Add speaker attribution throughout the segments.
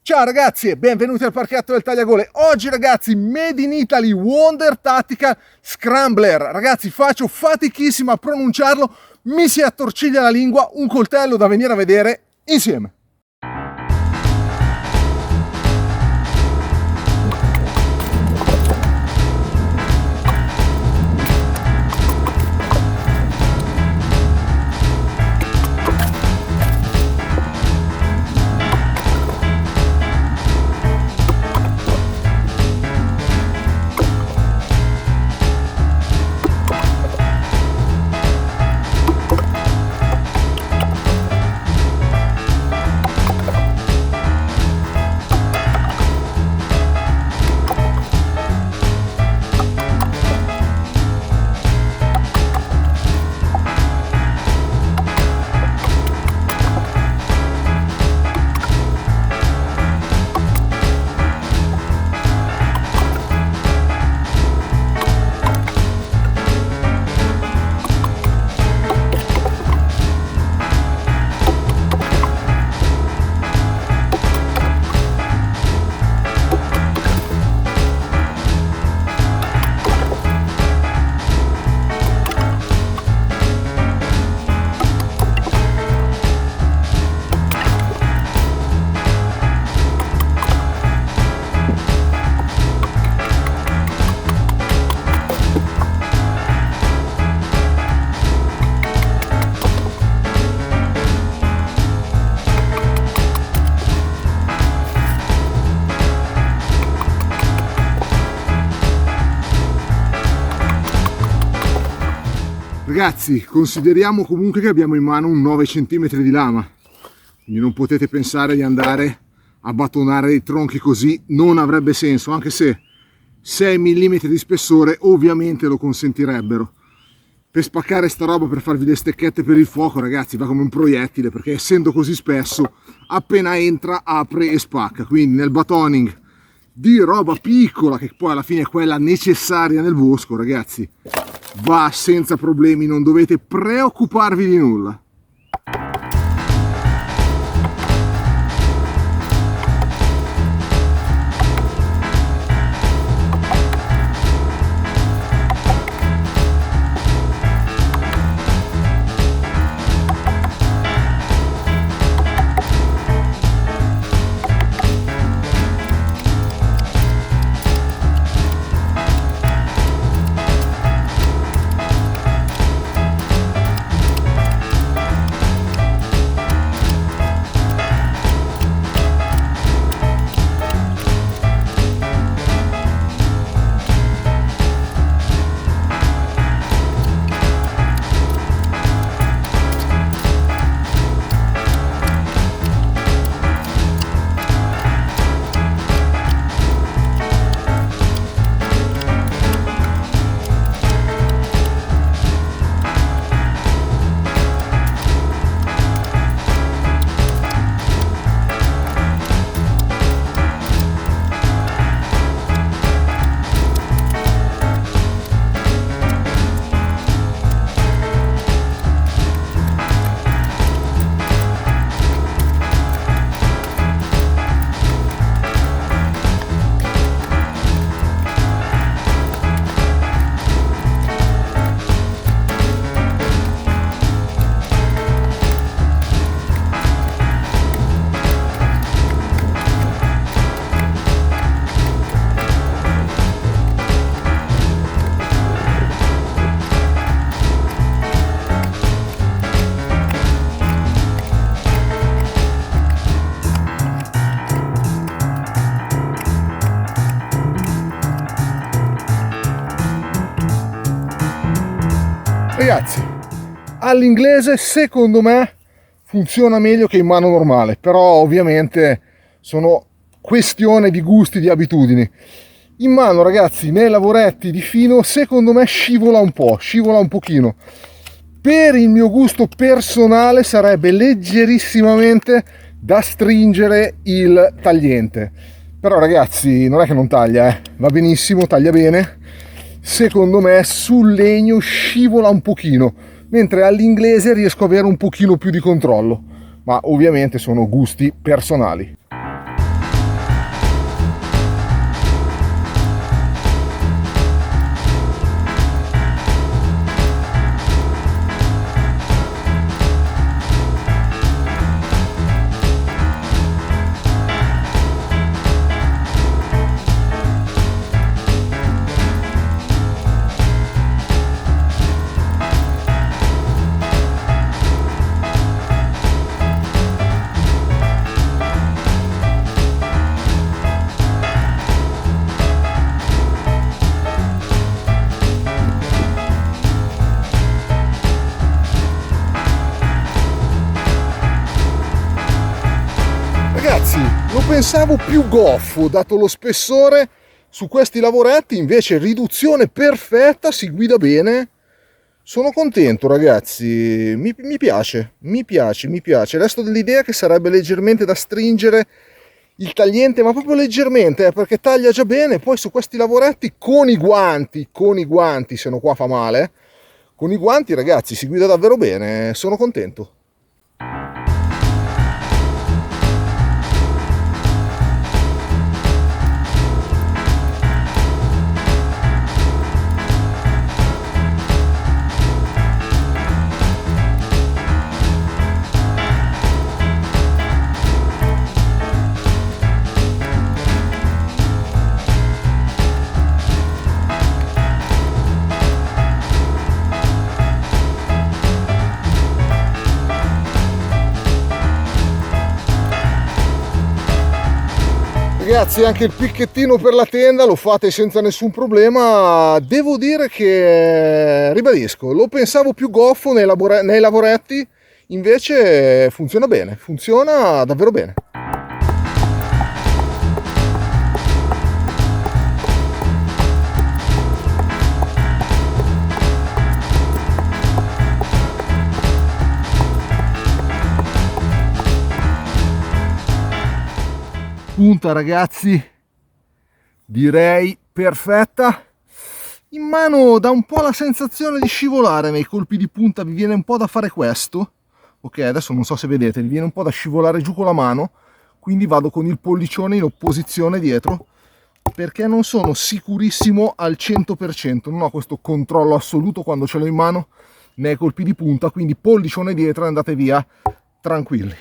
Speaker 1: Ciao ragazzi e benvenuti al parchetto del Tagliagole. Oggi ragazzi, Made in Italy Wonder Tactical Scrambler. Ragazzi, faccio fatichissimo a pronunciarlo, mi si attorciglia la lingua, un coltello da venire a vedere insieme. Ragazzi, consideriamo comunque che abbiamo in mano un 9 cm di lama, quindi non potete pensare di andare a battonare dei tronchi così, non avrebbe senso, anche se 6 mm di spessore ovviamente lo consentirebbero. Per spaccare sta roba, per farvi le stecchette per il fuoco, ragazzi, va come un proiettile, perché essendo così spesso, appena entra, apre e spacca. Quindi nel batoning di roba piccola, che poi alla fine è quella necessaria nel bosco, ragazzi, va senza problemi, non dovete preoccuparvi di nulla. Ragazzi, all'inglese secondo me funziona meglio che in mano normale, però ovviamente sono questione di gusti, di abitudini. In mano, ragazzi, nei lavoretti di fino secondo me scivola un po', scivola un pochino. Per il mio gusto personale sarebbe leggerissimamente da stringere il tagliente, però ragazzi non è che non taglia, va benissimo, taglia bene. Secondo me sul legno scivola un pochino, mentre all'inglese riesco ad avere un pochino più di controllo, ma ovviamente sono gusti personali. pensavo più goffo dato lo spessore su questi lavoretti, invece riduzione perfetta, si guida bene. Sono contento ragazzi, mi piace. Resto dell'idea che sarebbe leggermente da stringere il tagliente, ma proprio leggermente, perché taglia già bene. Poi su questi lavoretti con i guanti, se no qua fa male, con i guanti ragazzi si guida davvero bene, sono contento. Ragazzi, anche il picchettino per la tenda lo fate senza nessun problema. Devo dire che, ribadisco, lo pensavo più goffo nei lavoretti, invece funziona bene, funziona davvero bene. Punta ragazzi, direi perfetta. In mano dà un po' la sensazione di scivolare nei colpi di punta, vi viene un po' da fare questo. Ok, adesso non so se vedete, mi viene un po' da scivolare giù con la mano, quindi vado con il pollicione in opposizione dietro, perché non sono sicurissimo al 100%, non ho questo controllo assoluto quando ce l'ho in mano nei colpi di punta, quindi pollicione dietro e andate via tranquilli.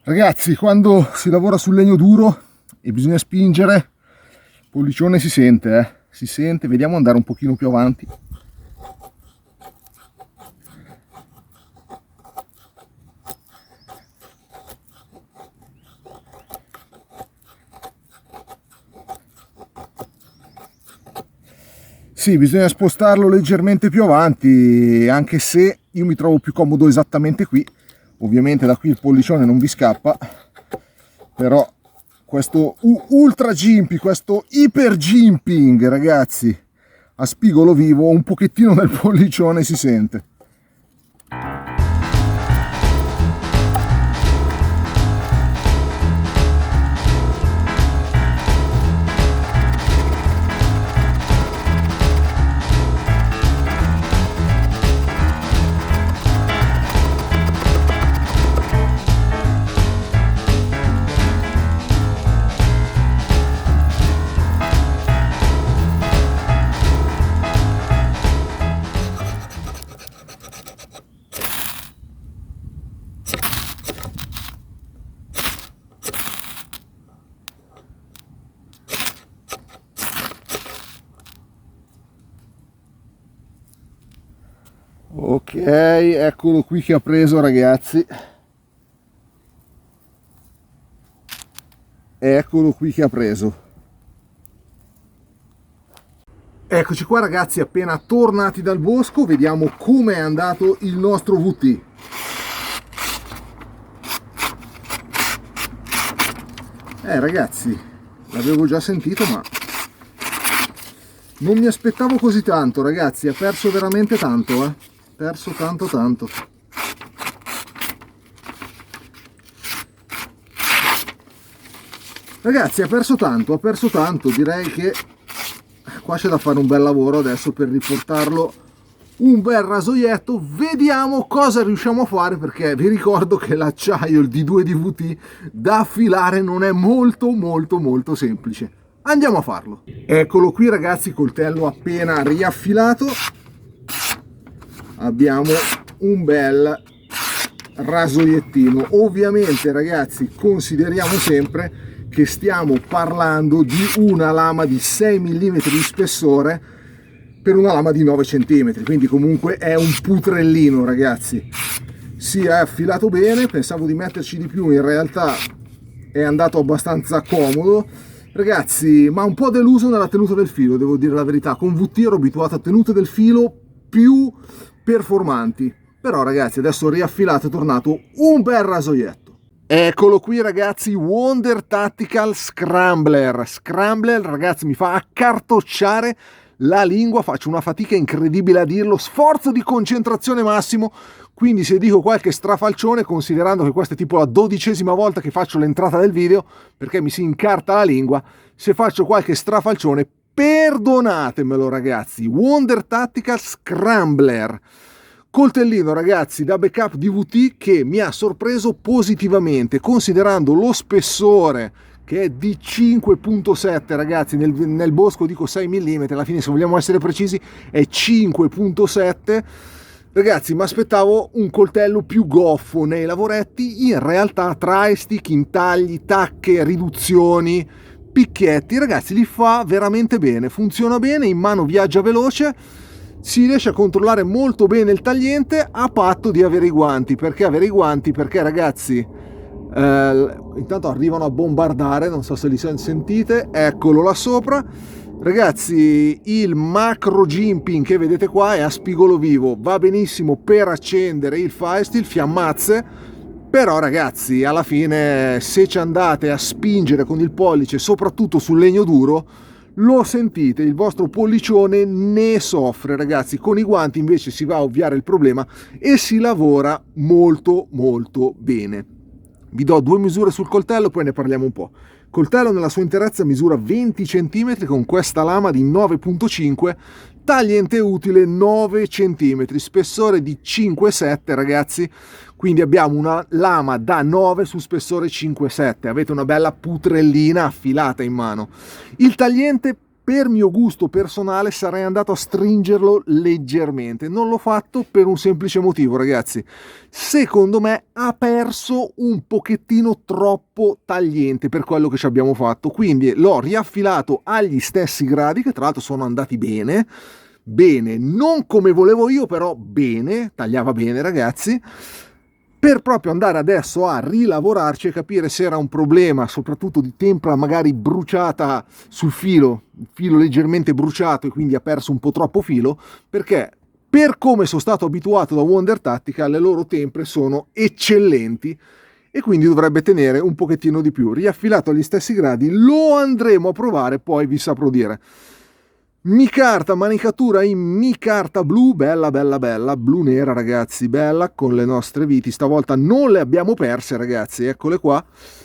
Speaker 1: Ragazzi, quando si lavora sul legno duro e bisogna spingere, il pollicione si sente, si sente. Vediamo andare un pochino più avanti. Sì, bisogna spostarlo leggermente più avanti, anche se io mi trovo più comodo esattamente qui. Ovviamente da qui il pollicione non vi scappa, però questo ultra gimping, questo iper jimping ragazzi, a spigolo vivo un pochettino del pollicione si sente. eccolo qui che ha preso, ragazzi. Eccolo qui che ha preso. Eccoci qua, ragazzi, appena tornati dal bosco, vediamo come è andato il nostro VT. Ragazzi, l'avevo già sentito, ma non mi aspettavo così tanto, ragazzi. Ha perso veramente tanto, perso tanto. Ragazzi, ha perso tanto, direi che qua c'è da fare un bel lavoro adesso per riportarlo un bel rasoietto. Vediamo cosa riusciamo a fare, perché vi ricordo che l'acciaio, il D2 DVT, da affilare non è molto semplice. Andiamo a farlo. Eccolo qui, ragazzi, coltello appena riaffilato. Abbiamo un bel rasoiettino. Ovviamente, ragazzi, consideriamo sempre che stiamo parlando di una lama di 6 mm di spessore per una lama di 9 cm, quindi comunque è un putrellino, ragazzi. Si è affilato bene, pensavo di metterci di più, in realtà è andato abbastanza comodo, ragazzi, ma un po' deluso nella tenuta del filo, devo dire la verità. Con VT ero abituato a tenute del filo più performanti, però, ragazzi, adesso riaffilato è tornato un bel rasoietto. Eccolo qui, ragazzi, Wonder Tactical Scrambler. Scrambler, ragazzi, mi fa accartocciare la lingua, faccio una fatica incredibile a dirlo, sforzo di concentrazione massimo, quindi se dico qualche strafalcione, considerando che questa è tipo la 12ª volta che faccio l'entrata del video, perché mi si incarta la lingua, se faccio qualche strafalcione, perdonatemelo, ragazzi. Wonder Tactical Scrambler. Coltellino, ragazzi, da backup DVT che mi ha sorpreso positivamente, considerando lo spessore che è di 5.7, ragazzi. Nel bosco dico 6 mm, alla fine, se vogliamo essere precisi, è 5.7. Ragazzi, mi aspettavo un coltello più goffo nei lavoretti. In realtà tri-stick, intagli, tacche, riduzioni, picchietti, ragazzi, li fa veramente bene, funziona bene, in mano viaggia veloce. Si riesce a controllare molto bene il tagliente a patto di avere i guanti. Perché avere i guanti? Perché, ragazzi, intanto arrivano a bombardare, non so se li sentite, eccolo là sopra. Ragazzi, il macro jimping che vedete qua è a spigolo vivo, va benissimo per accendere il firesteel, fiammazze, però, ragazzi, alla fine, se ci andate a spingere con il pollice, soprattutto sul legno duro, lo sentite, il vostro pollicione ne soffre, ragazzi. Con i guanti invece si va a ovviare il problema e si lavora molto bene. Vi do 2 misure sul coltello, poi ne parliamo un po'. Coltello nella sua interezza misura 20 cm con questa lama di 9.5, tagliente utile 9 cm, spessore di 5,7, ragazzi. Quindi abbiamo una lama da 9 su spessore 5,7, avete una bella putrellina affilata in mano. Il tagliente, per mio gusto personale, sarei andato a stringerlo leggermente. Non l'ho fatto per un semplice motivo, ragazzi. Secondo me ha perso un pochettino troppo tagliente per quello che ci abbiamo fatto. Quindi l'ho riaffilato agli stessi gradi, che tra l'altro sono andati bene. Bene, non come volevo io, però bene, tagliava bene, ragazzi. Per proprio andare adesso a rilavorarci e capire se era un problema soprattutto di tempra magari bruciata sul filo, il filo leggermente bruciato e quindi ha perso un po' troppo filo, perché per come sono stato abituato da Wonder Tactical le loro tempre sono eccellenti e quindi dovrebbe tenere un pochettino di più. Riaffilato agli stessi gradi, lo andremo a provare, poi vi saprò dire. Micarta, manicatura in micarta blu, bella, blu nera, ragazzi, bella, con le nostre viti. Stavolta non le abbiamo perse, ragazzi, eccole qua.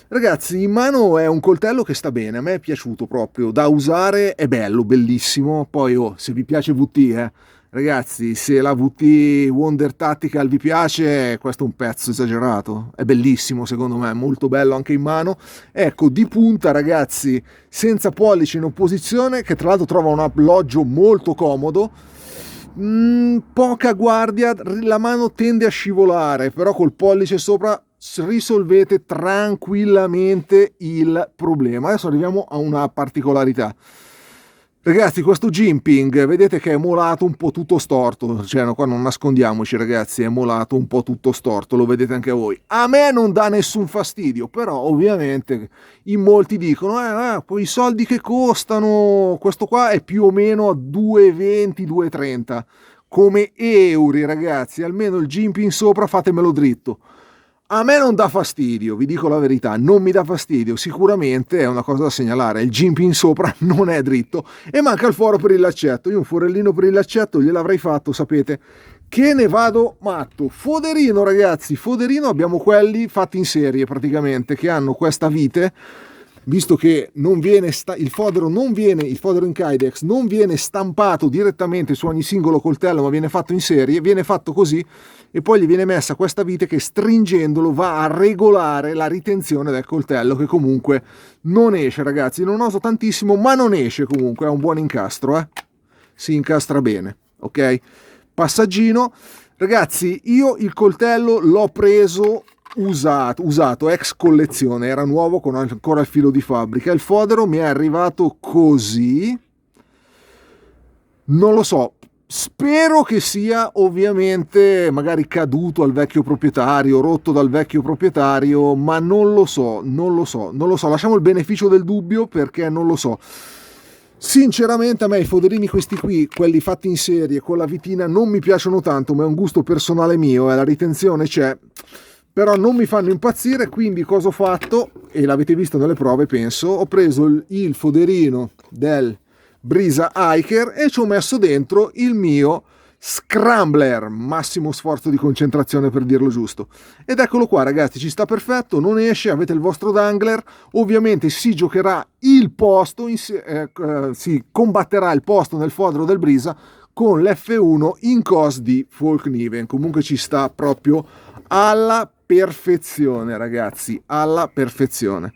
Speaker 1: Ragazzi, in mano è un coltello che sta bene, a me è piaciuto proprio, da usare, è bello, bellissimo. Poi, se vi piace VT, ragazzi, se la VT Wonder Tactical vi piace, questo è un pezzo esagerato, è bellissimo secondo me, molto bello anche in mano. Ecco, di punta, ragazzi, senza pollice in opposizione, che tra l'altro trova un appoggio molto comodo. Poca guardia, la mano tende a scivolare, però col pollice sopra risolvete tranquillamente il problema. Adesso arriviamo a una particolarità. Ragazzi, questo Jimping, vedete che è molato un po' tutto storto, cioè no, qua non nascondiamoci ragazzi, è molato un po' tutto storto, lo vedete anche voi. A me non dà nessun fastidio, però ovviamente in molti dicono, quei soldi che costano, questo qua è più o meno a 2,20, 2,30, come euro ragazzi, almeno il Jimping sopra fatemelo dritto. A me non dà fastidio, vi dico la verità, non mi dà fastidio, sicuramente è una cosa da segnalare, il Jimping sopra non è dritto e manca il foro per il laccetto, io un forellino per il laccetto gliel'avrei fatto, sapete, che ne vado matto. Foderino ragazzi, foderino, abbiamo quelli fatti in serie praticamente, che hanno questa vite, visto che non viene il fodero in Kydex non viene stampato direttamente su ogni singolo coltello, ma viene fatto in serie, viene fatto così e poi gli viene messa questa vite che stringendolo va a regolare la ritenzione del coltello, che comunque non esce ragazzi, non oso tantissimo ma non esce, comunque è un buon incastro, si incastra bene, ok? Passaggino ragazzi, io il coltello l'ho preso usato ex collezione, era nuovo con ancora il filo di fabbrica, il fodero mi è arrivato così, non lo so, spero che sia ovviamente magari caduto al vecchio proprietario, rotto dal vecchio proprietario, ma non lo so, lasciamo il beneficio del dubbio perché non lo so. Sinceramente a me i foderini questi qui, quelli fatti in serie con la vitina, non mi piacciono tanto, ma è un gusto personale mio, la ritenzione c'è, però non mi fanno impazzire, quindi cosa ho fatto, e l'avete visto nelle prove penso, ho preso il foderino del Brisa Hiker e ci ho messo dentro il mio Scrambler, massimo sforzo di concentrazione per dirlo giusto, ed eccolo qua ragazzi, ci sta perfetto, non esce, avete il vostro dangler, ovviamente si giocherà il posto, si combatterà il posto nel fodero del Brisa con l'F1 in cos di Folkniven, comunque ci sta proprio alla perfezione ragazzi, alla perfezione.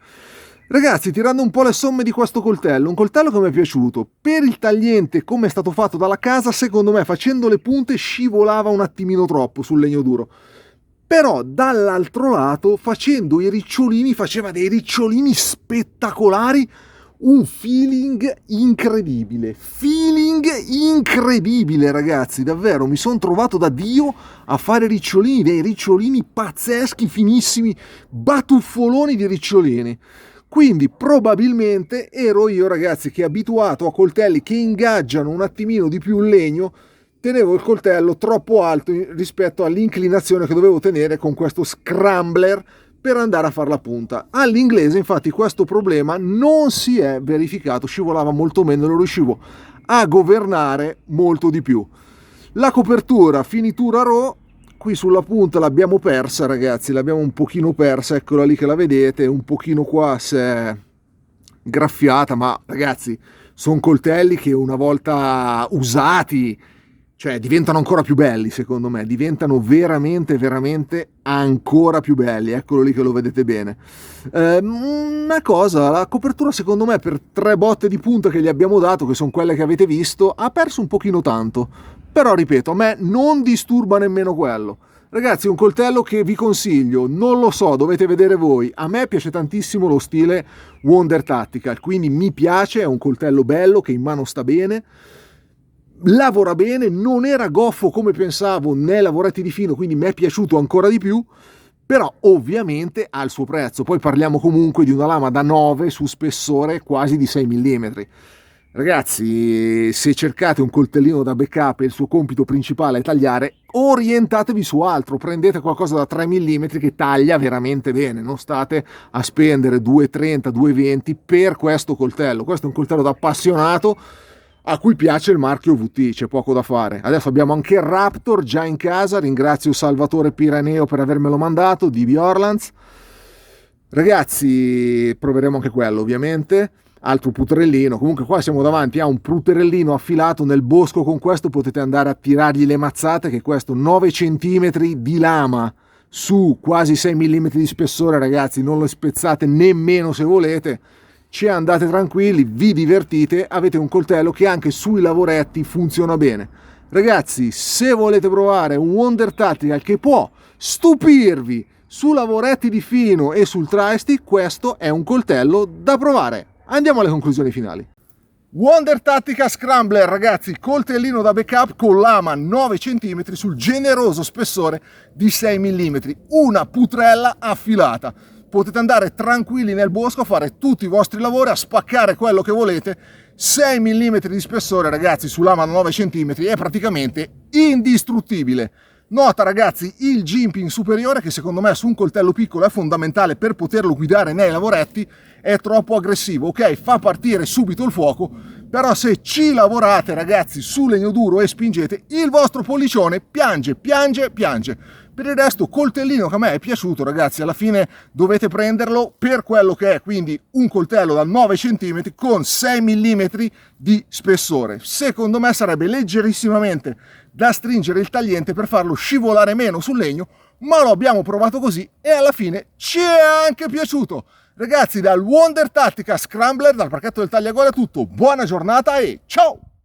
Speaker 1: Ragazzi, tirando un po' le somme di questo coltello, un coltello che mi è piaciuto, per il tagliente come è stato fatto dalla casa, secondo me facendo le punte scivolava un attimino troppo sul legno duro, però dall'altro lato facendo i ricciolini faceva dei ricciolini spettacolari, un feeling incredibile ragazzi, davvero mi sono trovato da Dio a fare ricciolini, dei ricciolini pazzeschi, finissimi, batuffoloni di ricciolini. Quindi probabilmente ero io ragazzi che abituato a coltelli che ingaggiano un attimino di più il legno, tenevo il coltello troppo alto rispetto all'inclinazione che dovevo tenere con questo scrambler per andare a fare la punta. All'inglese infatti questo problema non si è verificato, scivolava molto meno, lo riuscivo a governare molto di più. La copertura finitura raw, qui sulla punta l'abbiamo persa ragazzi, l'abbiamo un pochino persa, eccola lì che la vedete, un pochino qua si è graffiata, ma ragazzi sono coltelli che una volta usati, cioè diventano ancora più belli, secondo me diventano veramente ancora più belli, eccolo lì che lo vedete bene. Una cosa, la copertura secondo me per 3 botte di punta che gli abbiamo dato, che sono quelle che avete visto, ha perso un pochino tanto, però ripeto, a me non disturba nemmeno quello. Ragazzi, un coltello che vi consiglio, non lo so, dovete vedere voi, a me piace tantissimo lo stile Wonder Tactical, quindi mi piace, è un coltello bello che in mano sta bene, lavora bene, non era goffo come pensavo nei lavoretti di fino, quindi mi è piaciuto ancora di più, però ovviamente ha il suo prezzo. Poi parliamo comunque di una lama da 9 su spessore quasi di 6 mm. Ragazzi, se cercate un coltellino da backup e il suo compito principale è tagliare, orientatevi su altro, prendete qualcosa da 3 mm che taglia veramente bene, non state a spendere 2,30, 2,20 per questo coltello. Questo è un coltello da appassionato a cui piace il marchio VT, c'è poco da fare. Adesso abbiamo anche il Raptor già in casa, ringrazio Salvatore Piraneo per avermelo mandato, di Bjorlands. Ragazzi, proveremo anche quello ovviamente, altro puterellino, comunque qua siamo davanti a un puterellino affilato nel bosco, con questo potete andare a tirargli le mazzate, che questo 9 cm di lama su quasi 6 mm di spessore, ragazzi, non lo spezzate nemmeno se volete, ci andate tranquilli, vi divertite, avete un coltello che anche sui lavoretti funziona bene. Ragazzi, se volete provare un Wonder Tactical che può stupirvi su lavoretti di fino e sul tri-stick, questo è un coltello da provare. Andiamo alle conclusioni finali. Wonder Tattica Scrambler, ragazzi, coltellino da backup con lama 9 cm sul generoso spessore di 6 mm, una putrella affilata. Potete andare tranquilli nel bosco a fare tutti i vostri lavori, a spaccare quello che volete. 6 mm di spessore, ragazzi, su lama 9 cm è praticamente indistruttibile. Nota, ragazzi, il jimping superiore, che secondo me su un coltello piccolo è fondamentale per poterlo guidare nei lavoretti. È troppo aggressivo, ok? Fa partire subito il fuoco, però se ci lavorate, ragazzi, su legno duro e spingete, il vostro pollicione piange. Per il resto, coltellino che a me è piaciuto, ragazzi, alla fine dovete prenderlo per quello che è, quindi un coltello da 9 cm con 6 mm di spessore. Secondo me sarebbe leggerissimamente da stringere il tagliente per farlo scivolare meno sul legno, ma lo abbiamo provato così e alla fine ci è anche piaciuto. Ragazzi, dal Wonder Tattica Scrambler, dal parchetto del Tagliagole è tutto, buona giornata e ciao!